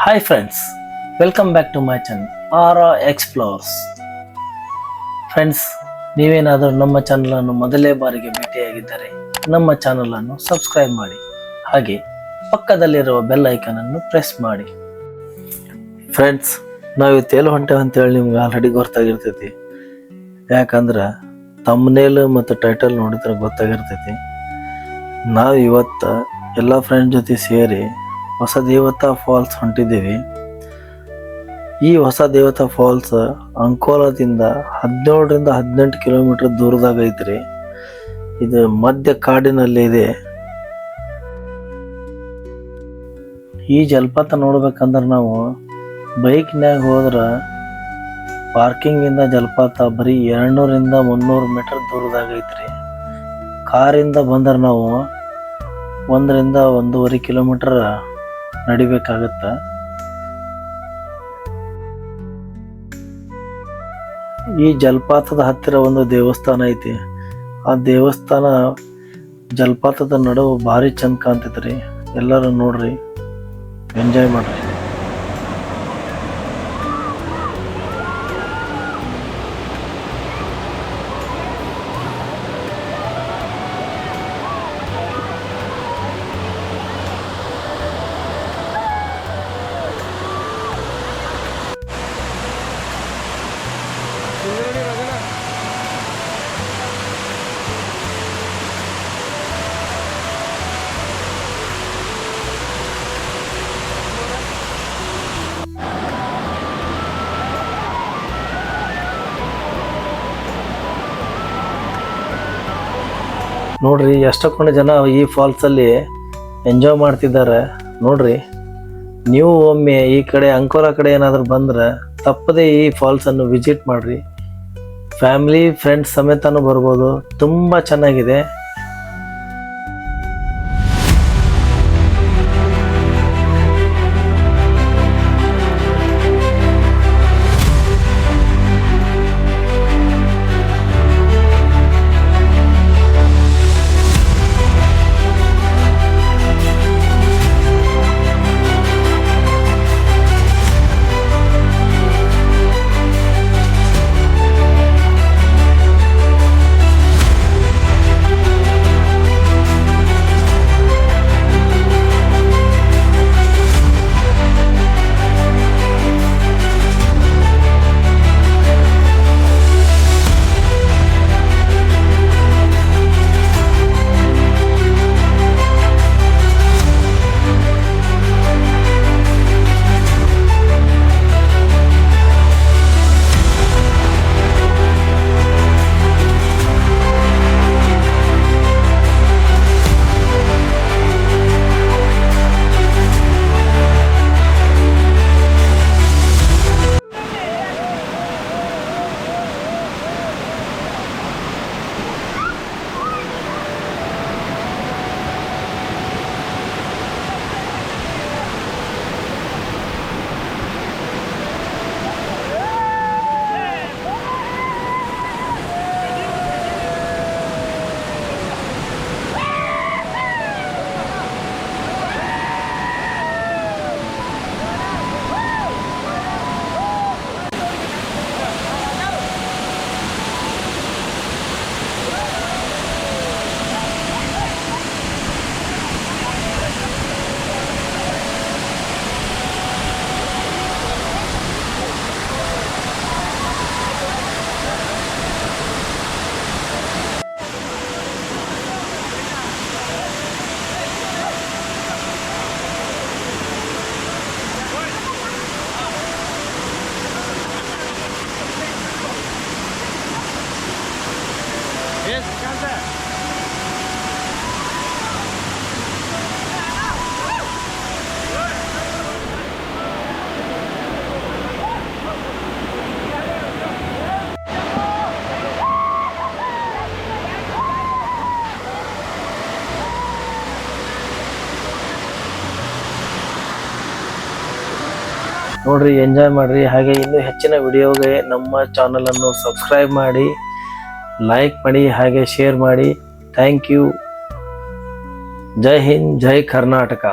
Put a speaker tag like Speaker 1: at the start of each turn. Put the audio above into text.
Speaker 1: Hi friends, welcome back to my channel R explorers. Friends, ನೀವೇನಾದರೂ ನಮ್ಮ ಚಾನಲನ್ನು ಮೊದಲೇ ಬಾರಿಗೆ ಭೇಟಿಯಾಗಿದ್ದರೆ ನಮ್ಮ ಚಾನಲನ್ನು ಸಬ್ಸ್ಕ್ರೈಬ್ ಮಾಡಿ, ಹಾಗೆ ಪಕ್ಕದಲ್ಲಿರುವ ಬೆಲ್ ಐಕನನ್ನು ಪ್ರೆಸ್ ಮಾಡಿ. ಫ್ರೆಂಡ್ಸ್, ನಾವು ಇವತ್ತು ಹೊಂಟೇವೆ ಅಂತೇಳಿ ನಿಮ್ಗೆ ಆಲ್ರೆಡಿ ಗೊತ್ತಾಗಿರ್ತೈತಿ. ಯಾಕಂದ್ರೆ ತಮ್ನೇಲ್ ಮತ್ತು ಟೈಟಲ್ ನೋಡಿದ್ರೆ ಗೊತ್ತಾಗಿರ್ತೈತಿ. ನಾವು ಇವತ್ತು ಎಲ್ಲ ಫ್ರೆಂಡ್ ಜೊತೆ ಸೇರಿ ಹೊಸ ದೇವತಾ ಫಾಲ್ಸ್ ಹೊಂಟಿದ್ದೀವಿ. ಈ ಹೊಸ ದೇವತಾ ಫಾಲ್ಸ್ ಅಂಕೋಲಾದಿಂದ 17 ಕಿಲೋಮೀಟರ್ ದೂರದಾಗ ಐತ್ರಿ. ಇದು ಮಧ್ಯ ಕಾಡಿನಲ್ಲಿ ಇದೆ. ಈ ಜಲಪಾತ ನೋಡ್ಬೇಕಂದ್ರೆ ನಾವು ಬೈಕ್ನ್ಯಾಗ ಹೋದ್ರೆ ಪಾರ್ಕಿಂಗಿಂದ ಜಲಪಾತ ಬರೀ 200-300 ಮೀಟರ್ ದೂರದಾಗ ಐತ್ರಿ. ಕಾರಿಂದ ಬಂದ್ರೆ ನಾವು 1-1.5 ಕಿಲೋಮೀಟರ್ ನಡಿಬೇಕಾಗತ್ತ. ಈ ಜಲಪಾತದ ಹತ್ತಿರ ಒಂದು ದೇವಸ್ಥಾನ ಐತಿ. ಆ ದೇವಸ್ಥಾನ ಜಲಪಾತದ ನಡುವೆ ಭಾರಿ ಚಂದ ಕಾಣ್ತೈತ್ರಿ. ಎಲ್ಲರೂ ನೋಡ್ರಿ, ಎಂಜಾಯ್ ಮಾಡ್ರಿ. ನೋಡ್ರಿ, ಎಷ್ಟೊಂದು ಜನ ಈ ಫಾಲ್ಸಲ್ಲಿ ಎಂಜಾಯ್ ಮಾಡ್ತಿದ್ದಾರೆ. ನೋಡ್ರಿ, ನೀವು ಒಮ್ಮೆ ಈ ಕಡೆ ಅಂಕೋಲಾ ಕಡೆ ಏನಾದರೂ ಬಂದ್ರೆ ತಪ್ಪದೇ ಈ ಫಾಲ್ಸನ್ನು ವಿಸಿಟ್ ಮಾಡ್ರಿ. ಫ್ಯಾಮಿಲಿ ಫ್ರೆಂಡ್ಸ್ ಸಮೇತನೂ ಬರ್ಬೋದು. ತುಂಬ ಚೆನ್ನಾಗಿದೆ. ನೋಡ್ರಿ, ಎಂಜಾಯ್ ಮಾಡ್ರಿ. ಹಾಗೆ ಇನ್ನೂ ಹೆಚ್ಚಿನ ವಿಡಿಯೋಗೆ ನಮ್ಮ ಚಾನಲನ್ನು ಸಬ್ಸ್ಕ್ರೈಬ್ ಮಾಡಿ, ಲೈಕ್ ಮಾಡಿ, ಹಾಗೆ ಶೇರ್ ಮಾಡಿ. Thank you. ಜೈ ಹಿಂದ್, ಜೈ ಕರ್ನಾಟಕ.